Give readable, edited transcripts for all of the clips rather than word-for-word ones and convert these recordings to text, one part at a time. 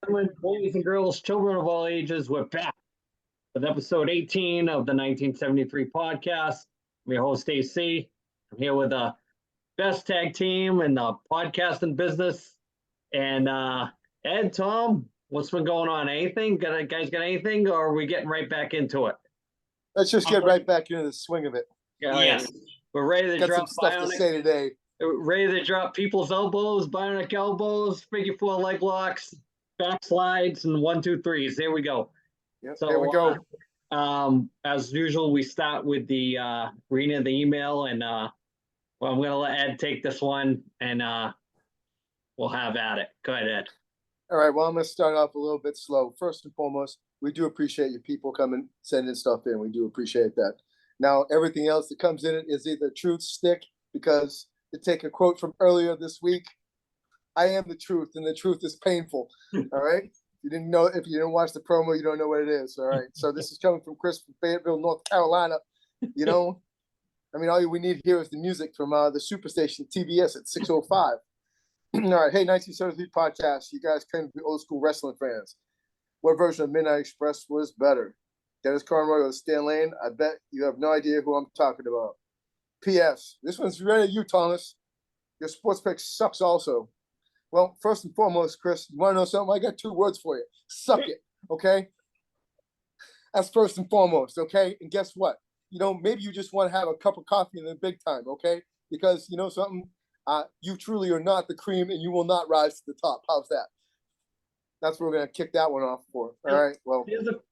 gentlemen, boys and girls, children of all ages, we're back with episode 18 of the 1973 podcast. I'm your host, AC. I'm here with the best tag team in the podcasting business. And Ed, Tom, what's been going on? Anything? Guys got anything, or are we getting right back into it? Let's just get right back into the swing of it. Yes. We're ready to drop some stuff to say today. Ready to drop people's elbows, bionic elbows, figure four leg locks, back slides, and 1, 2, 3s. There we go. Yep, so there we go. As usual, we start with the reading of the email, and well, I'm going to let Ed take this one, and we'll have at it. Go ahead, Ed. All right. Well, I'm going to start off a little bit slow. First and foremost, we do appreciate you people coming, sending stuff in. We do appreciate that. Now, everything else that comes in it is either truth, stick, because to take a quote from earlier this week, I am the truth, and the truth is painful. All right. If you didn't watch the promo, you don't know what it is. All right. So this is coming from Chris from Fayetteville, North Carolina. You know, I mean, all we need here is the music from the Superstation TBS at 6:05. All right. Hey, 1973 podcast. You guys claim to be old school wrestling fans. What version of Midnight Express was better? Dennis Conroy or Stan Lane? I bet you have no idea who I'm talking about. P.S. This one's right at you, Thomas. Your sports pick sucks also. Well, first and foremost, Chris, you want to know something? I got 2 words for you. Suck it, okay? That's first and foremost, okay? And guess what? You know, maybe you just want to have a cup of coffee in the big time, okay? Because, you know something? You truly are not the cream, and you will not rise to the top. How's that? That's what we're going to kick that one off for. All right, well.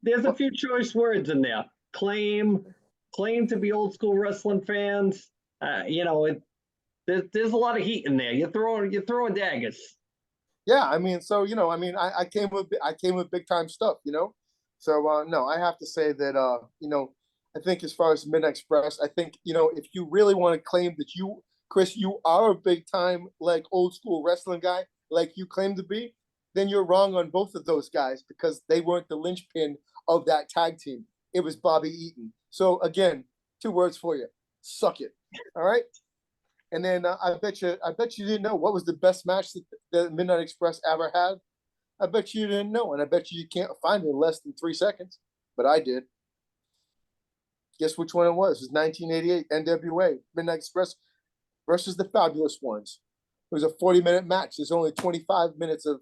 There's a few choice words in there. Claim to be old school wrestling fans. You know, there's a lot of heat in there. You're throwing daggers. Yeah, I mean, so you know, I mean, I came with big time stuff, you know. So no, I have to say that you know, I think as far as Midnight Express, I think, you know, if you really want to claim that you, Chris, you are a big time like old school wrestling guy, like you claim to be, then you're wrong on both of those guys, because they weren't the linchpin of that tag team. It was Bobby Eaton. So again, 2 words for you: suck it. All right. And then I bet you didn't know what was the best match that Midnight Express ever had. I bet you didn't know, and I bet you can't find it in less than 3 seconds. But I did. Guess which one it was? It was 1988 NWA Midnight Express versus the Fabulous Ones. It was a 40-minute match. There's only 25 minutes of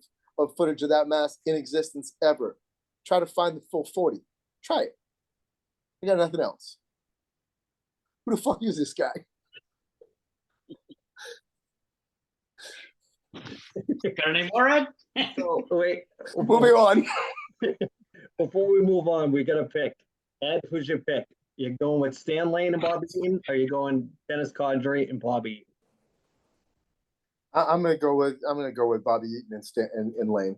footage of that match in existence ever. Try to find the full 40. Try it. I got nothing else. Who the fuck is this guy? Got any more, Ed? So wait. Moving on. Before we move on, we got to pick. Ed, who's your pick? You going with Stan Lane and Bobby Eaton, or are you going Dennis Condrey and Bobby Eaton? I'm gonna go with Bobby Eaton and Lane.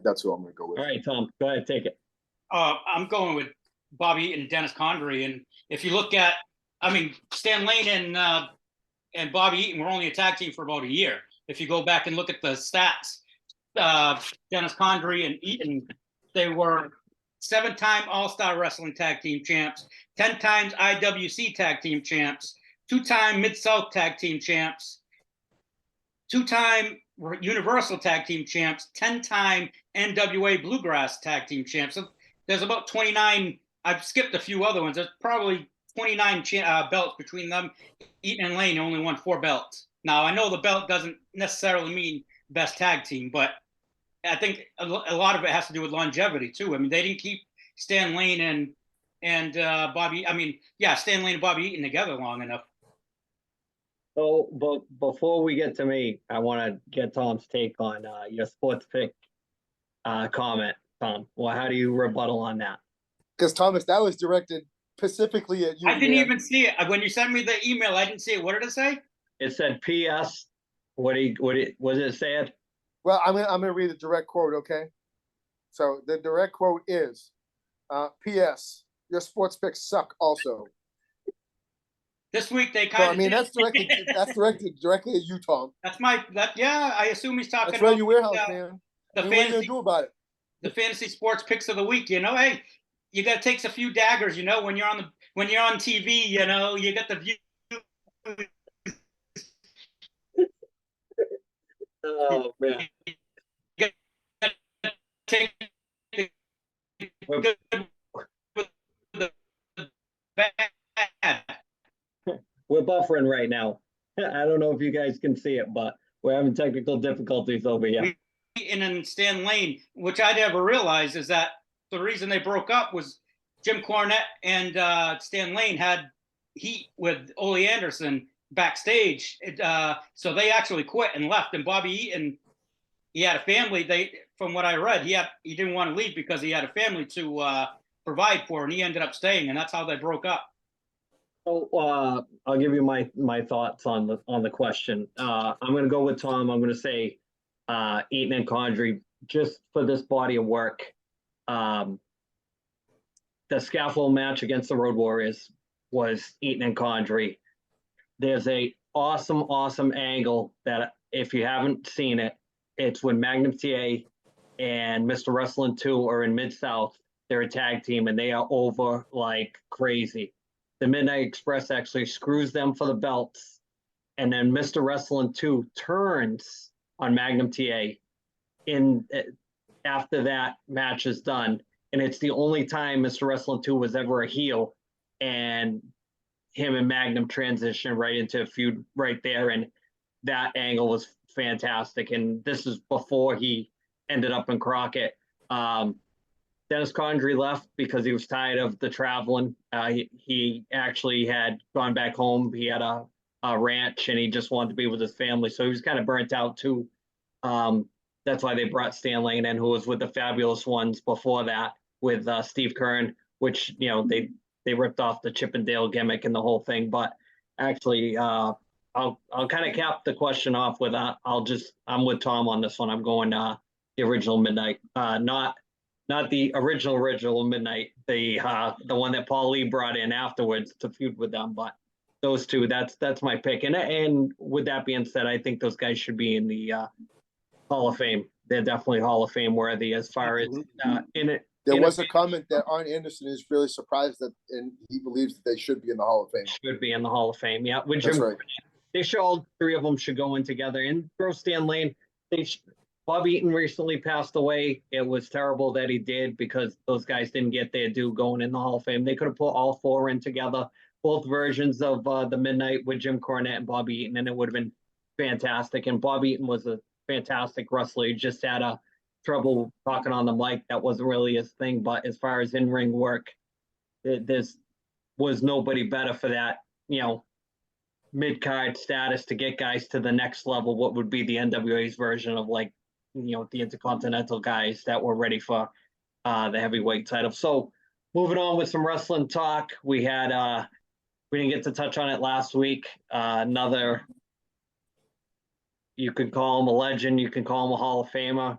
That's who I'm gonna go with. All right, Tom, go ahead, take it. I'm going with Bobby Eaton and Dennis Condrey. And if you look at, I mean, Stan Lane and Bobby Eaton were only a tag team for about a year. If you go back and look at the stats, Dennis Condrey and Eaton, they were 7-time All-Star Wrestling Tag Team champs, 10 times IWC Tag Team champs, 2-time Mid-South Tag Team champs, 2-time Universal Tag Team champs, 10-time NWA Bluegrass Tag Team champs. So there's about 29. I've skipped a few other ones. There's probably 29 belts between them. Eaton and Lane only won 4 belts. Now, I know the belt doesn't necessarily mean best tag team, but I think a lot of it has to do with longevity, too. I mean, they didn't keep Stan Lane and Bobby. I mean, yeah, Stan Lane and Bobby Eaton together long enough. So, but before we get to me, I want to get Tom's take on your sports pick comment, Tom. Well, how do you rebuttal on that? Because, Thomas, that was directed specifically at you. I didn't even see it. When you sent me the email, I didn't see it. What did it say? It said P.S. What did it say? Well, I'm gonna read the direct quote, okay? So the direct quote is, P.S. Your sports picks suck also. This week they kind of. I mean, that's directed directly at you, Tom. Yeah, I assume he's talking. That's right, you warehouse, man. The what are you gonna do about it? The fantasy sports picks of the week. You know, hey, you got to take a few daggers. You know, when you're on TV, you know, you got the view. Oh man. buffering right now. I don't know if you guys can see it, but we're having technical difficulties over here. And then Stan Lane, which I never realized is that the reason they broke up was Jim Cornette and Stan Lane had heat with Ole Anderson backstage. So they actually quit and left. And Bobby Eaton, he had a family. From what I read, he didn't want to leave because he had a family to provide for, and he ended up staying, and that's how they broke up. So I'll give you my thoughts on the question. I'm going to go with Tom. I'm going to say Eaton and Condrey, just for this body of work. The scaffold match against the Road Warriors was Eaton and Condrey. There's a awesome angle that if you haven't seen it, it's when Magnum TA and Mr. Wrestling 2 are in Mid-South. They're a tag team and they are over like crazy. The Midnight Express actually screws them for the belts. And then Mr. Wrestling 2 turns on Magnum TA after that match is done. And it's the only time Mr. Wrestling 2 was ever a heel. And him and Magnum transition right into a feud right there. And that angle was fantastic. And this is before he ended up in Crockett. Dennis Condrey left because he was tired of the traveling. He actually had gone back home. He had a ranch and he just wanted to be with his family. So he was kind of burnt out too. That's why they brought Stan Lane in, who was with the Fabulous Ones before that with Steve Kern, which, they ripped off the Chip and Dale gimmick and the whole thing. But actually, I'll kind of cap the question off with I'm with Tom on this one. I'm going the original Midnight, not the original Midnight, the one that Paul Lee brought in afterwards to feud with them. But those two, that's my pick. And with that being said, I think those guys should be in the Hall of Fame. They're definitely Hall of Fame worthy as far as in it. There was a comment that Arn Anderson is really surprised that, and he believes that they should be in the Hall of Fame. Should be in the Hall of Fame. Yeah, with That's Jim, right. They should all three of them should go in together. And throw Stan Lane. Bob Eaton recently passed away. It was terrible that he did because those guys didn't get their due going in the Hall of Fame. They could have put all four in together, both versions of the Midnight with Jim Cornette and Bob Eaton, and it would have been fantastic. And Bob Eaton was a fantastic wrestler. He just had trouble talking on the mic. That wasn't really his thing. But as far as in-ring work, there was nobody better for that, mid-card status to get guys to the next level, what would be the NWA's version of the Intercontinental guys that were ready for the heavyweight title. So moving on with some wrestling talk, we didn't get to touch on it last week. Another, you could call him a legend, you can call him a Hall of Famer.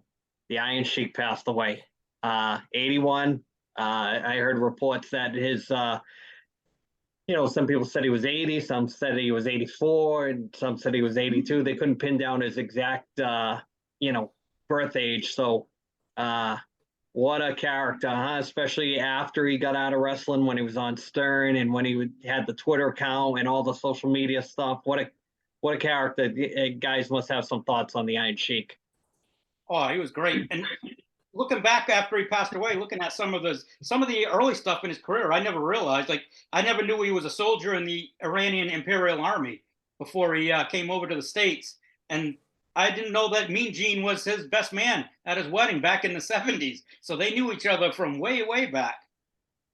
The Iron Sheik passed away. 81. I heard reports that his, some people said he was 80, some said he was 84, and some said he was 82. They couldn't pin down his exact, birth age. So what a character, huh? Especially after he got out of wrestling, when he was on Stern and when he had the Twitter account and all the social media stuff. What a character. Guys must have some thoughts on the Iron Sheik. Oh, he was great. And looking back after he passed away, looking at some of the early stuff in his career, I never realized, I never knew he was a soldier in the Iranian Imperial Army before he came over to the States. And I didn't know that Mean Gene was his best man at his wedding back in the 70s. So they knew each other from way, way back.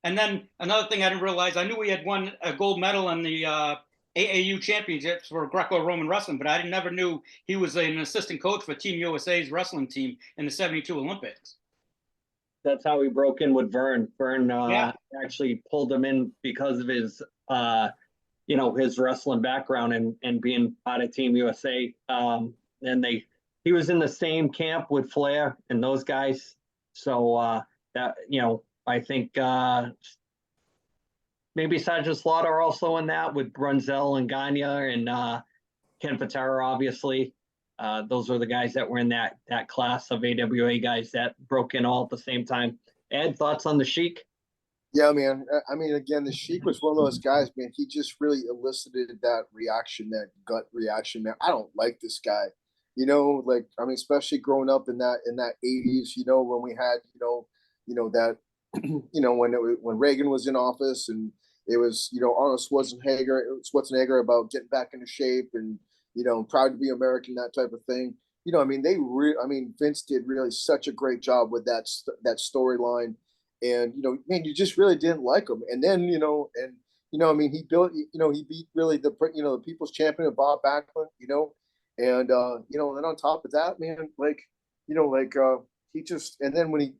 And then another thing I didn't realize, I knew he had won a gold medal in the AAU championships for Greco-Roman wrestling, but I never knew he was an assistant coach for Team USA's wrestling team in the 72 Olympics. That's how he broke in with Vern. Vern actually pulled him in because of his, his wrestling background and being part of Team USA. And he was in the same camp with Flair and those guys. So I think maybe Sergeant Slaughter also in that with Brunzell and Gagne and Ken Patera, obviously. Those are the guys that were in that class of AWA guys that broke in all at the same time. Ed, thoughts on the Sheik? Yeah, man. I mean, again, the Sheik was one of those guys, man. He just really elicited that reaction, that gut reaction, man. I don't like this guy. Especially growing up in that 80s, when we had, that, when Reagan was in office and, It was, Arnold Schwarzenegger about getting back into shape and, proud to be American, that type of thing. Vince did really such a great job with that storyline, and man, you just really didn't like him. And then he built, he beat really the people's champion Bob Backlund, and then on top of that, man, he just, and then when he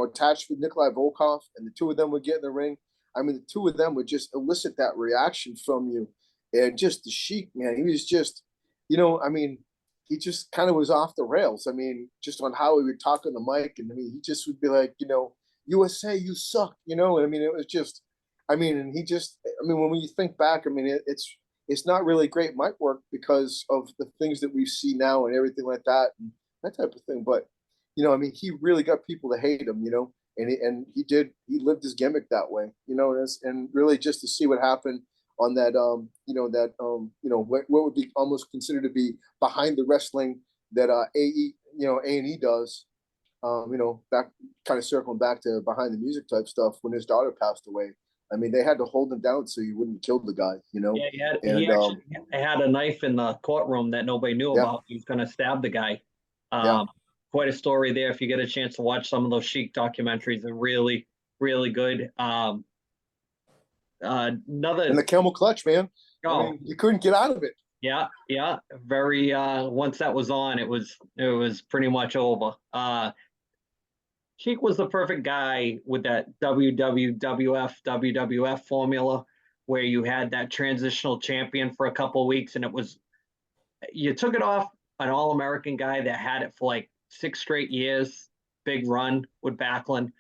attached with Nikolai Volkov, and the two of them would get in the ring. I mean, the two of them would just elicit that reaction from you, and just the Sheik, man, he was just, he just kind of was off the rails. I mean, just on how he would talk on the mic, and he just would be like, USA, you suck, and it was just, and he just, when you think back, it's not really great mic work because of the things that we see now and everything like that, and that type of thing. But he really got people to hate him, and he lived his gimmick that way, and really just to see what happened on that, what would be almost considered to be behind the wrestling that A&E does, back, kind of circling back to behind the music type stuff when his daughter passed away. I mean, they had to hold him down so he wouldn't kill the guy, Yeah, he actually had a knife in the courtroom that nobody knew about. He was going to stab the guy. Quite a story there. If you get a chance to watch some of those Sheik documentaries, they're really, really good. Another and the camel clutch, man. Oh, you couldn't get out of it. Yeah. Very. Once that was on, it was pretty much over. Sheik was the perfect guy with that WWF formula, where you had that transitional champion for a couple of weeks, and you took it off an All-American guy that had it for like 6 straight years, big run with Backlund,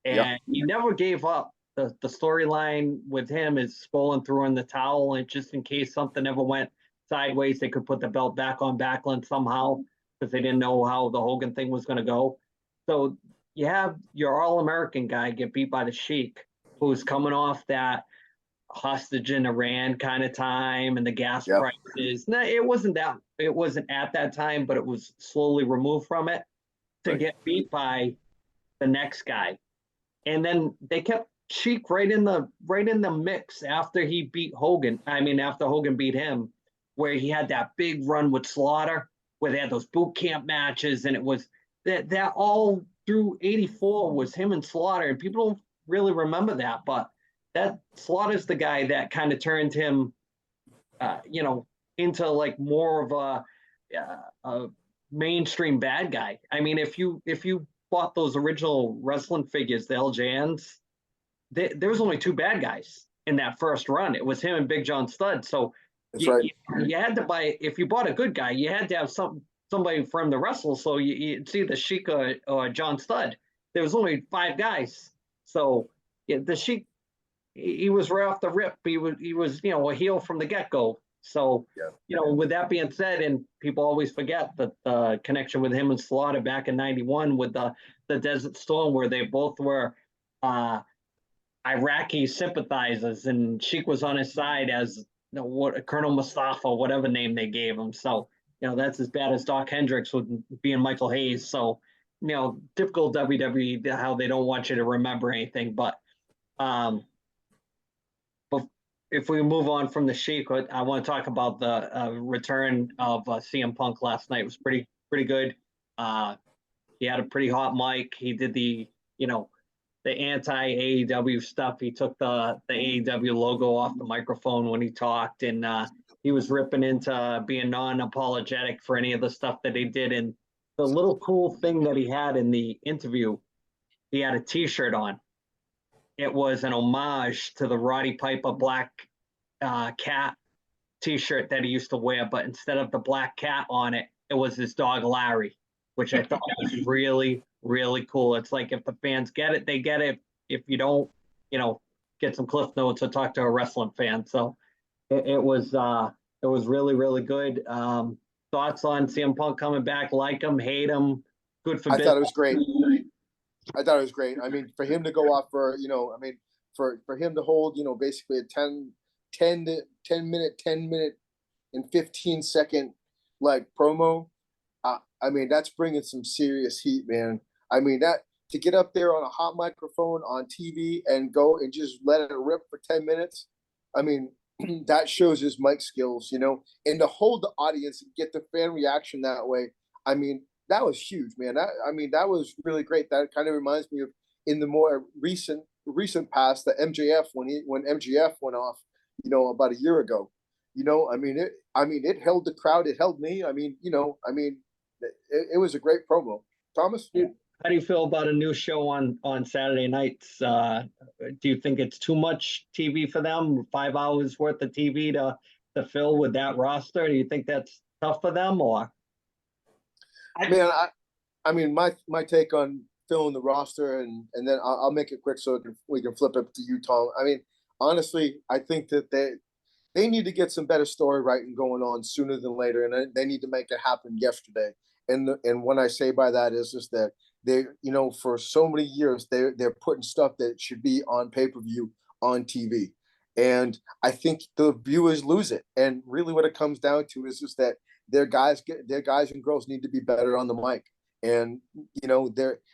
and he never gave up. The storyline with him is Spollen threw in the towel, and just in case something ever went sideways, they could put the belt back on Backlund somehow, because they didn't know how the Hogan thing was going to go. So you have your All-American guy get beat by the Sheik, who's coming off that hostage in Iran kind of time and the gas prices. No, it wasn't at that time, but it was slowly removed from it, to get beat by the next guy. And then they kept Sheik right in the mix after he beat Hogan. After Hogan beat him, where he had that big run with Slaughter, where they had those boot camp matches, and it was that all through '84 was him and Slaughter, and people don't really remember that, but that Slaughter's the guy that kind of turned him, into like more of a mainstream bad guy. If you bought those original wrestling figures, the LJNs, there was only 2 bad guys in that first run. It was him and Big John Studd. So you had to buy, if you bought a good guy, you had to have somebody for him to wrestle. So you'd see the Sheik or John Studd. There was only 5 guys. So the Sheik, he was right off the rip. He was a heel from the get-go. So, with that being said, and people always forget the connection with him and Slaughter back in '91 with the Desert Storm, where they both were Iraqi sympathizers, and Sheik was on his side as Colonel Mustafa, whatever name they gave him. So, that's as bad as Doc Hendricks with being Michael Hayes. So, typical WWE, how they don't want you to remember anything. But if we move on from the Sheik, I want to talk about the return of CM Punk last night. It was pretty good. He had a pretty hot mic. He did the anti-AEW stuff. He took the AEW logo off the microphone when he talked, and he was ripping into being non-apologetic for any of the stuff that he did. And the little cool thing that he had in the interview, he had a T-shirt on. It was an homage to the Roddy Piper black cat T-shirt that he used to wear, but instead of the black cat on it, it was his dog Larry, which I thought was really, really cool. It's like if the fans get it, they get it. If you don't, get some cliff notes or talk to a wrestling fan. So it was really, really good. Thoughts on CM Punk coming back? Like him, hate him? Good for business. Thought it was great. I thought it was great. For him to go off for, for him to hold, basically a 10 minute and 15-second like promo. That's bringing some serious heat, man. to get up there on a hot microphone on TV and go and just let it rip for 10 minutes. I mean, that shows his mic skills, and to hold the audience and get the fan reaction that way. I mean, that was huge, man. That was really great. That kind of reminds me of in the more recent past, the MJF when MJF went off, about a year ago. It held the crowd. It held me. It was a great promo. Thomas? How do you feel about a new show on Saturday nights? Do you think it's too much TV for them? 5 hours worth of TV to fill with that roster? Do you think that's tough for them, or? My take on filling the roster, and then I'll make it quick so we can flip it to you, Tom. Honestly, I think that they need to get some better story writing going on sooner than later, and they need to make it happen yesterday. And what I say by that is just that they, for so many years they're putting stuff that should be on pay-per-view on TV, and I think the viewers lose it. And really, what it comes down to is just that their guys and girls need to be better on the mic, and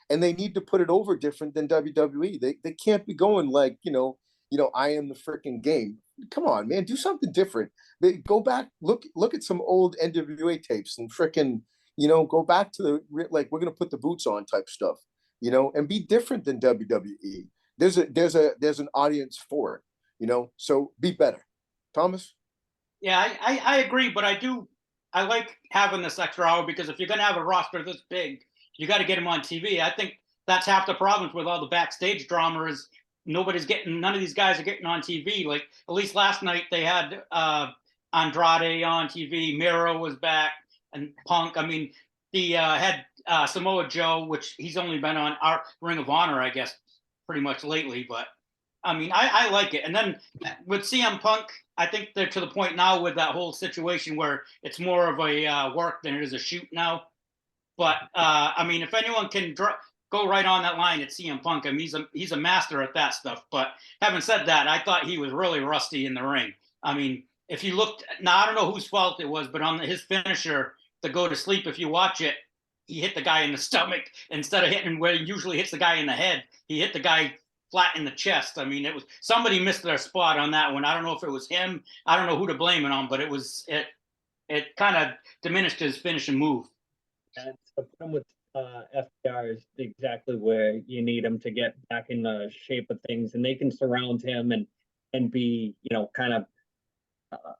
they need to put it over different than WWE. They can't be going like I am the freaking game. Come on, man, do something different. They go back, look at some old NWA tapes and freaking go back to the we're gonna put the boots on type stuff, and be different than WWE. There's an audience for it, so be better. Thomas? Yeah, I agree, but I like having this extra hour, because if you're going to have a roster this big, you got to get them on TV. I think that's half the problems with all the backstage drama is none of these guys are getting on TV. Like, at least last night they had Andrade on TV, Miro was back, and Punk. The had Samoa Joe, which he's only been on our Ring of Honor, I guess, pretty much lately. But I like it. And then with CM Punk, I think they're to the point now with that whole situation where it's more of a work than it is a shoot now. But if anyone can go right on that line, it's CM Punk. He's a master at that stuff. But having said that, I thought he was really rusty in the ring. If you looked, now I don't know whose fault it was, but on his finisher, the go to sleep, if you watch it, he hit the guy in the stomach instead of hitting where he usually hits the guy in the head. He hit the guy flat in the chest. It was somebody missed their spot on that one. I don't know if it was him. I don't know who to blame it on, but it kind of diminished his finishing move. And so put him with FDR is exactly where you need him to get back in the shape of things, and they can surround him and be kind of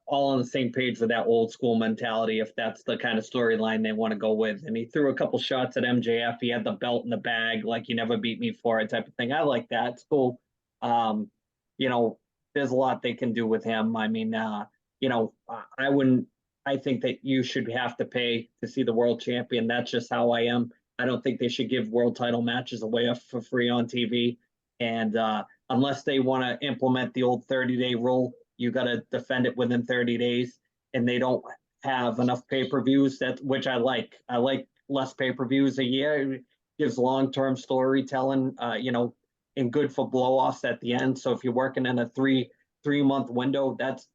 all on the same page with that old school mentality, if that's the kind of storyline they want to go with. And he threw a couple shots at MJF. He had the belt in the bag, like you never beat me for it type of thing. I like that. It's cool. There's a lot they can do with him. I think that you should have to pay to see the world champion. That's just how I am. I don't think they should give world title matches away for free on TV. And unless they want to implement the old 30-day rule, you got to defend it within 30 days, and they don't have enough pay-per-views, which I like. I like less pay-per-views a year. It gives long-term storytelling, and good for blow-offs at the end. So if you're working in a three-month window, that's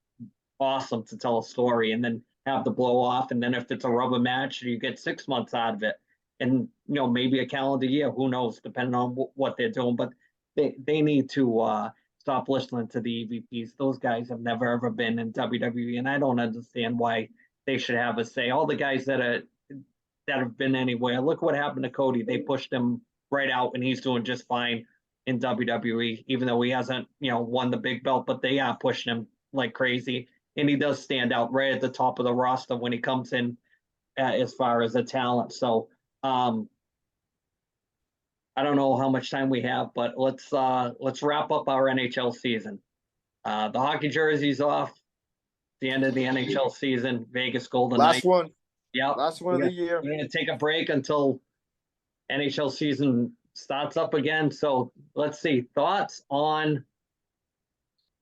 awesome to tell a story, and then have the blow-off. And then if it's a rubber match, you get 6 months out of it. And, maybe a calendar year, who knows, depending on what they're doing. But they need to stop listening to the EVPs. Those guys have never, ever been in WWE, and I don't understand why they should have a say. All the guys that have been anywhere, look what happened to Cody. They pushed him right out, and he's doing just fine in WWE, even though he hasn't, won the big belt, but they are pushing him like crazy. And he does stand out right at the top of the roster when he comes in as far as a talent. So I don't know how much time we have, but let's wrap up our NHL season. The hockey jersey's off. The end of the NHL season. Vegas Golden Knights. Last one. Yeah. Last one of the year. We're going to take a break until NHL season starts up again. So let's see. Thoughts on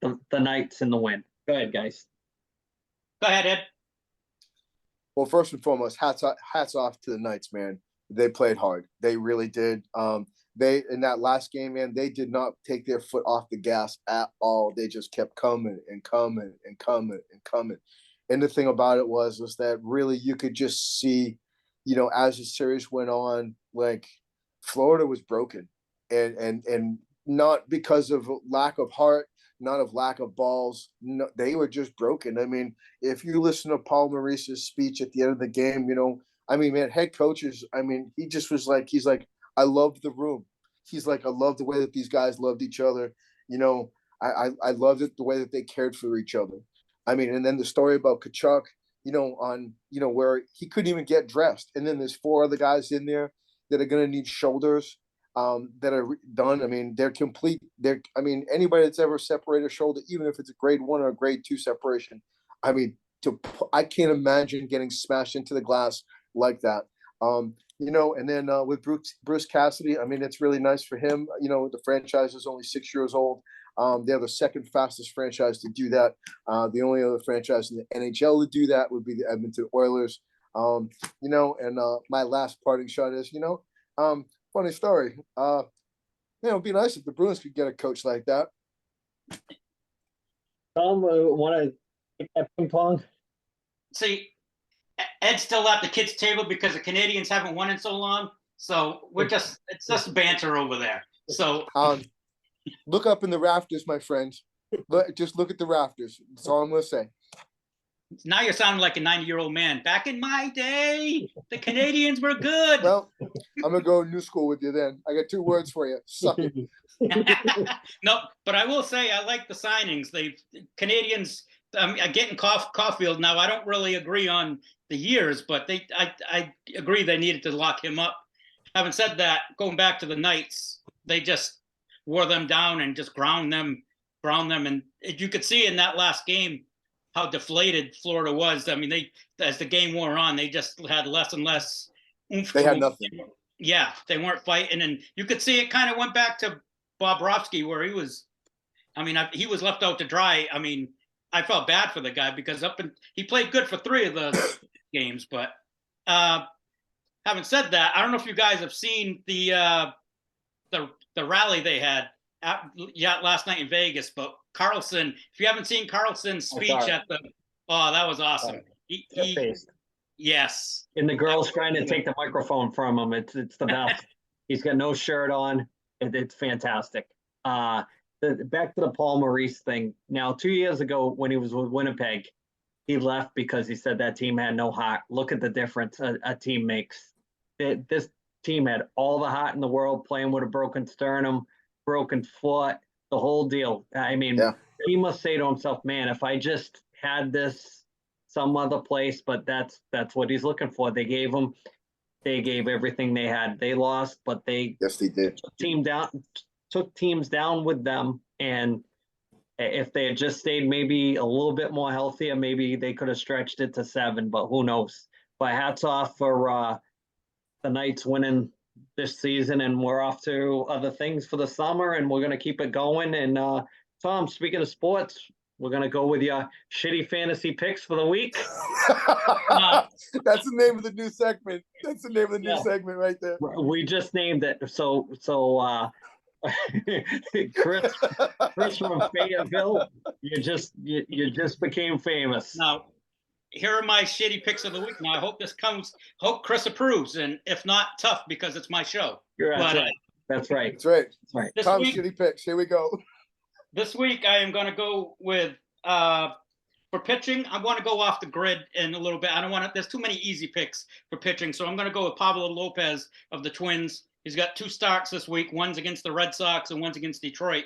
the Knights in the win. Go ahead, guys. Go ahead, Ed. Well, first and foremost, hats off to the Knights, man. They played hard. They really did. They in that last game, man, they did not take their foot off the gas at all. They just kept coming and coming and coming and coming. And the thing about it was that really you could just see, as the series went on, like Florida was broken, and not because of lack of heart, not of lack of balls. No, they were just broken. I mean, if you listen to Paul Maurice's speech at the end of the game, I mean, man, head coaches. I mean, he just was like, he's like, I loved the room. He's like, I love the way that these guys loved each other. I loved it the way that they cared for each other. I mean, and then the story about Kachuk, where he couldn't even get dressed, and then there's 4 other guys in there that are going to need shoulders that are done. I mean, they're complete. Anybody that's ever separated a shoulder, even if it's a grade 1 or a grade 2 separation, I mean, I can't imagine getting smashed into the glass like that. And then with Bruce Cassidy, I mean, it's really nice for him. The franchise is only 6 years old. They're the second fastest franchise to do that. The only other franchise in the NHL to do that would be the Edmonton Oilers. And my last parting shot is, funny story. It'd be nice if the Bruins could get a coach like that. Tom, want to take that ping pong? See, Ed's still at the kids' table because the Canadians haven't won in so long. So it's just banter over there. So look up in the rafters, my friend. Just look at the rafters. That's all I'm going to say. Now you're sounding like a 90-year-old man. Back in my day, the were good. Well, I'm going to go new school with you then. I got 2 words for you. Suck it. No, but I will say I like the signings. Canadians getting Caulfield. Now, I don't really agree on the years, but I agree they needed to lock him up. Having said that, going back to the Knights, they just wore them down and just ground them. And you could see in that last game how deflated Florida was. I mean, as the game wore on, they just had less and less oomph. They had nothing. Yeah, they weren't fighting. And you could see it kind of went back to Bobrovsky, where he was left out to dry. I mean, I felt bad for the guy because he played good for 3 of the games. But having said that, I don't know if you guys have seen the rally they had last night in Vegas. But Carlson, if you haven't seen Carlson's speech that was awesome. Yes. And the girls trying to take the microphone from him. It's the best. He's got no shirt on. It's fantastic. Back to the Paul Maurice thing. Now, 2 years ago when he was with Winnipeg, he left because he said that team had no heart. Look at the difference a team makes. This team had all the heart in the world, playing with a broken sternum, broken foot, the whole deal. I mean, He must say to himself, man, if I just had this some other place, but that's what he's looking for. They gave everything they had. They lost, but they did. Took teams down with them, and if they had just stayed maybe a little bit more healthier, maybe they could have stretched it to 7, but who knows. But hats off for the Knights winning this season, and we're off to other things for the summer, and we're going to keep it going. And Tom, speaking of sports, we're going to go with your shitty fantasy picks for the week. That's the name of the new segment. That's the name of the new segment right there. We just named it. So Chris from Fayetteville, you just became famous. Now, here are my shitty picks of the week. Now, I hope hope Chris approves, and if not, tough, because it's my show. That's right. Tom's shitty picks. Here we go. This week, I am going to go with for pitching. I want to go off the grid in a little bit. I don't want to. There's too many easy picks for pitching, so I'm going to go with Pablo Lopez of the Twins. He's got 2 starts this week. One's against the Red Sox and one's against Detroit.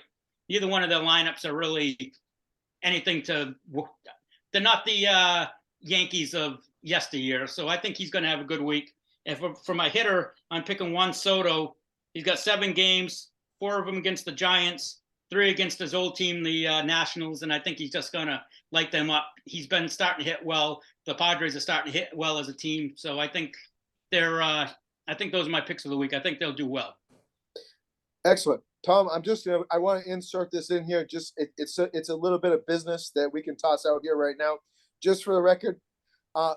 Neither one of their lineups are really anything to. They're not the Yankees of yesteryear, so I think he's going to have a good week. And for my hitter, I'm picking Juan Soto. He's got 7 games, 4 of them against the Giants, 3 against his old team, the Nationals, and I think he's just going to light them up. He's been starting to hit well. The Padres are starting to hit well as a team, so I think I think those are my picks of the week. I think they'll do well. Excellent. Tom, I want to insert this in here. It's a little bit of business that we can toss out here right now. Just for the record,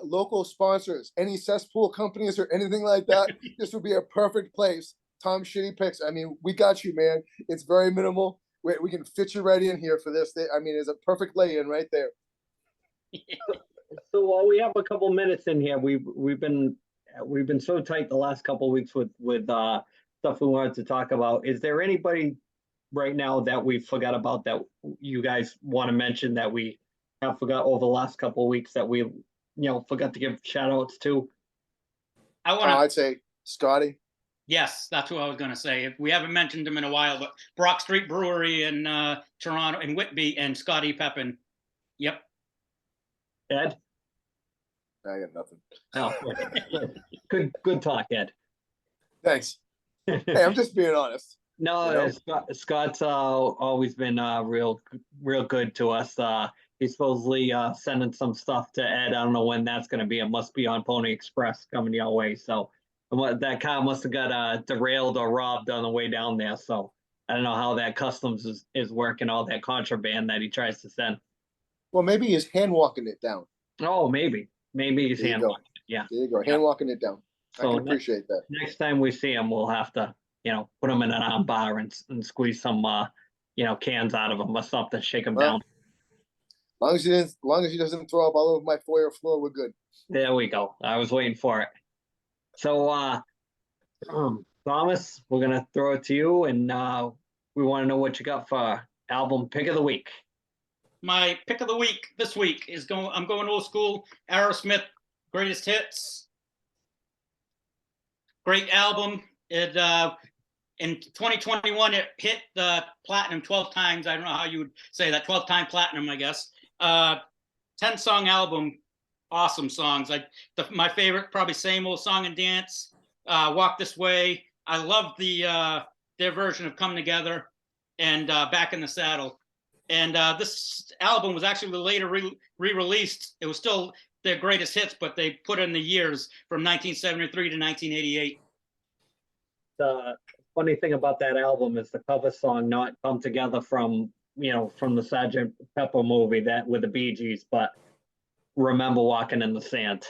local sponsors, any cesspool companies or anything like that, this would be a perfect place. Tom Shitty Picks. I mean, we got you, man. It's very minimal. We can fit you right in here for this. I mean, it's a perfect lay-in right there. So while we have a couple minutes in here, we've been so tight the last couple of weeks with stuff we wanted to talk about. Is there anybody right now that we forgot about that you guys want to mention that we have forgot over the last couple of weeks that we, forgot to give shout outs to? I want to. I'd say Scotty. Yes, that's what I was going to say. We haven't mentioned him in a while, but Brock Street Brewery in Toronto and Whitby and Scotty Pepin. Yep. Ed? I got nothing. Oh, good talk, Ed. Thanks. Hey, I'm just being honest. No, Scott's always been real good to us. He's supposedly sending some stuff to Ed. I don't know when that's going to be. It must be on Pony Express coming your way. So that car must have got derailed or robbed on the way down there. So I don't know how that customs is working, all that contraband that he tries to send. Well, maybe he's hand walking it down. Oh, maybe he's hand walking it. Yeah. There you go. Hand walking it down. So I can appreciate that. Next time we see him, we'll have to, put him in an arm bar and squeeze some, cans out of him or something, shake him down. As long as he doesn't throw up all over my foyer floor, we're good. There we go. I was waiting for it. So, Thomas, we're gonna throw it to you, and we want to know what you got for album pick of the week. My pick of the week this week is I'm going old school. Aerosmith, greatest hits. Great album. It in 2021 it hit the platinum 12 times. I don't know how you would say that. 12-time platinum, I guess. 10-song album. Awesome songs. My favorite, probably Same Old Song and Dance. Walk This Way. I love their version of Come Together and Back in the Saddle. And this album was actually later re-released. It was still their greatest hits, but they put in the years from 1973 to 1988. The funny thing about that album is the cover song not Come Together from the Sgt. Pepper movie that with the Bee Gees, but Remember Walking in the Sand.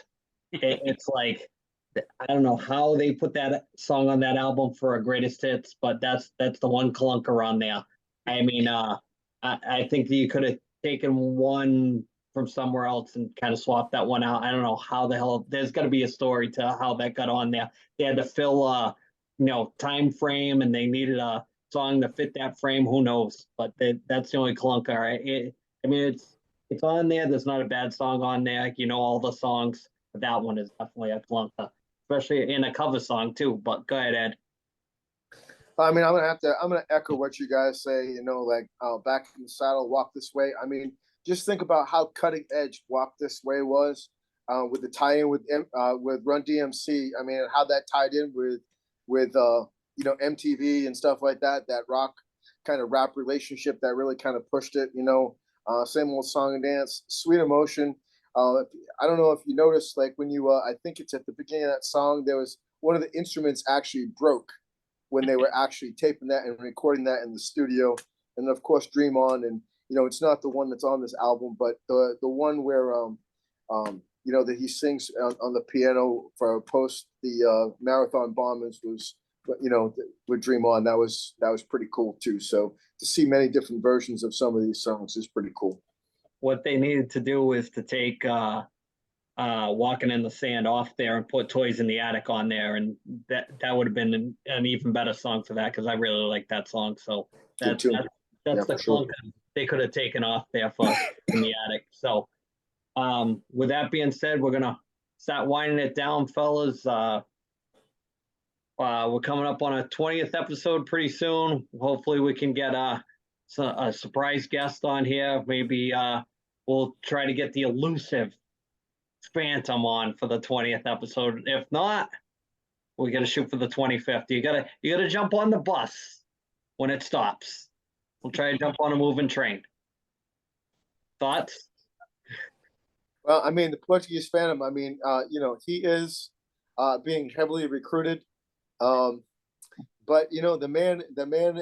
It's like, I don't know how they put that song on that album for a greatest hits, but that's the one clunker on there. I mean, I think that you could have taken one from somewhere else and kind of swapped that one out. I don't know how the hell. There's got to be a story to how that got on there. They had to fill time frame, and they needed a song to fit that frame. Who knows? But that's the only clunker. It's on there. There's not a bad song on there. All the songs. But that one is definitely a clunker, especially in a cover song too. But go ahead, Ed. I mean, I'm gonna echo what you guys say. Back in the Saddle, Walk This Way. I mean, just think about how cutting edge Walk This Way was, with the tie-in with Run DMC. I mean, how that tied in with MTV and stuff like that. That rock kind of rap relationship that really kind of pushed it. Same Old Song and Dance, Sweet Emotion. I don't know if you noticed, like when you, I think it's at the beginning of that song, there was one of the instruments actually broke when they were actually taping that and recording that in the studio. And of course, Dream On. And, it's not the one that's on this album, but the one where, that he sings on the piano for post the Marathon Bombers was, with Dream On. That was pretty cool too. So to see many different versions of some of these songs is pretty cool. What they needed to do is to take Walking in the Sand off there and put Toys in the Attic on there, and that would have been an even better song for that, because I really like that song. So that's the song they could have taken off there for In the Attic. So with that being said, we're gonna start winding it down, fellas. We're coming up on a 20th episode pretty soon. Hopefully we can get a surprise guest on here. Maybe we'll try to get the elusive Phantom on for the 20th episode. If not, we got to shoot for the 25th. You gotta jump on the bus when it stops. We'll try to jump on a moving train. Thoughts? Well, I mean, the Portuguese Phantom. I mean, he is being heavily recruited, but the man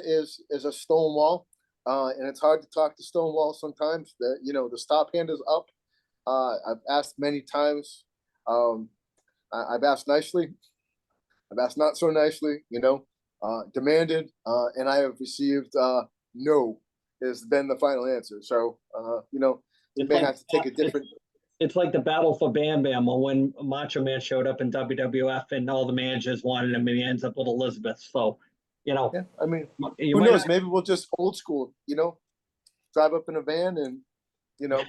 is a stone wall. And it's hard to talk to Stonewall sometimes. The stop hand is up. I've asked many times. I've asked nicely. I've asked not so nicely. Demanded, and I have received no has been the final answer. So you may have to take a different. it's like the battle for Bam Bam when Macho Man showed up in WWF and all the managers wanted him and he ends up with Elizabeth. So, you know, Yeah, I mean, you who might knows? not. Maybe we'll just old school, you know, drive up in a van and, you know,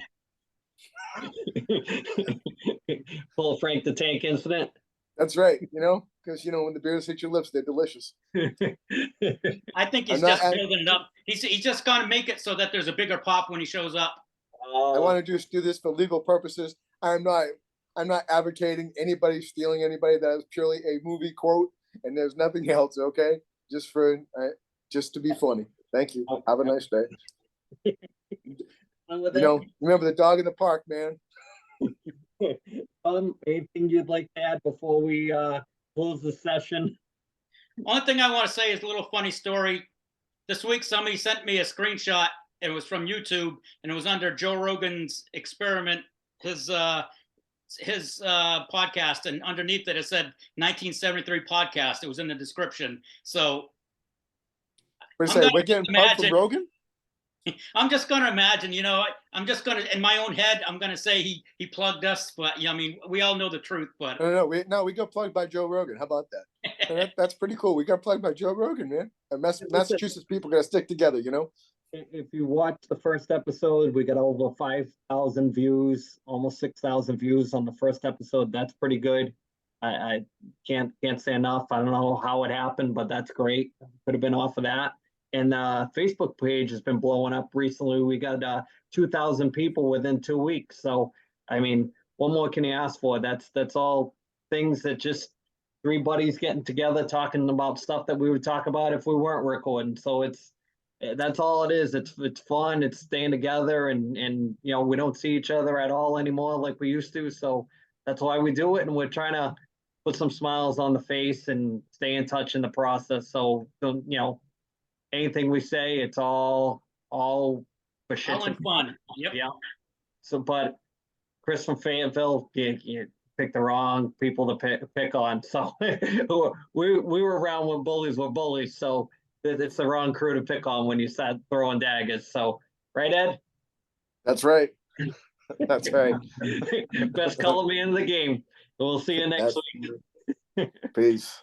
Full Frank the Tank incident. that's right, you know, because, you know, when the beers hit your lips, they're delicious. I think I'm he's not, just building it up. He's just gonna make it so that there's a bigger pop when he shows up. I want to just do this for legal purposes. I'm not advocating anybody stealing anybody. That is purely a movie quote, and there's nothing else. Okay, just to be funny. Thank you. Have a nice day. You know, remember the dog in the park, man. Anything you'd like to add before we close the session? Only thing I want to say is a little funny story. This week, somebody sent me a screenshot. It was from YouTube, and it was under Joe Rogan's experiment, his podcast, and underneath it said 1973 podcast. It was in the description. So We're getting plugged from Rogan. I'm just going to imagine, you know, I'm just going to, in my own head, I'm going to say he plugged us, but I mean, we all know the truth, but No, we got plugged by Joe Rogan. How about that? That's pretty cool. We got plugged by Joe Rogan, man. And Massachusetts people got to stick together, you know? If you watch the first episode, we got over 5,000 views, almost 6,000 views on the first episode. That's pretty good. I can't say enough. I don't know how it happened, but that's great. Could have been off of that. And Facebook page has been blowing up recently. We got 2,000 people within 2 weeks. So, I mean, what more can you ask for? That's all things that just three buddies getting together talking about stuff that we would talk about if we weren't recording. So that's all it is. It's fun. It's staying together, and you know, we don't see each other at all anymore like we used to. So that's why we do it, and we're trying to put some smiles on the face and stay in touch in the process. So you know, anything we say, it's all for shit. all in fun. Yep. Yeah. So, but Chris from Fayetteville, you picked the wrong people to pick on. So we were around when bullies were bullies. So it's the wrong crew to pick on when you start throwing daggers. So, right, Ed? That's right. That's right. Best color man in the game. We'll see you next week. Peace.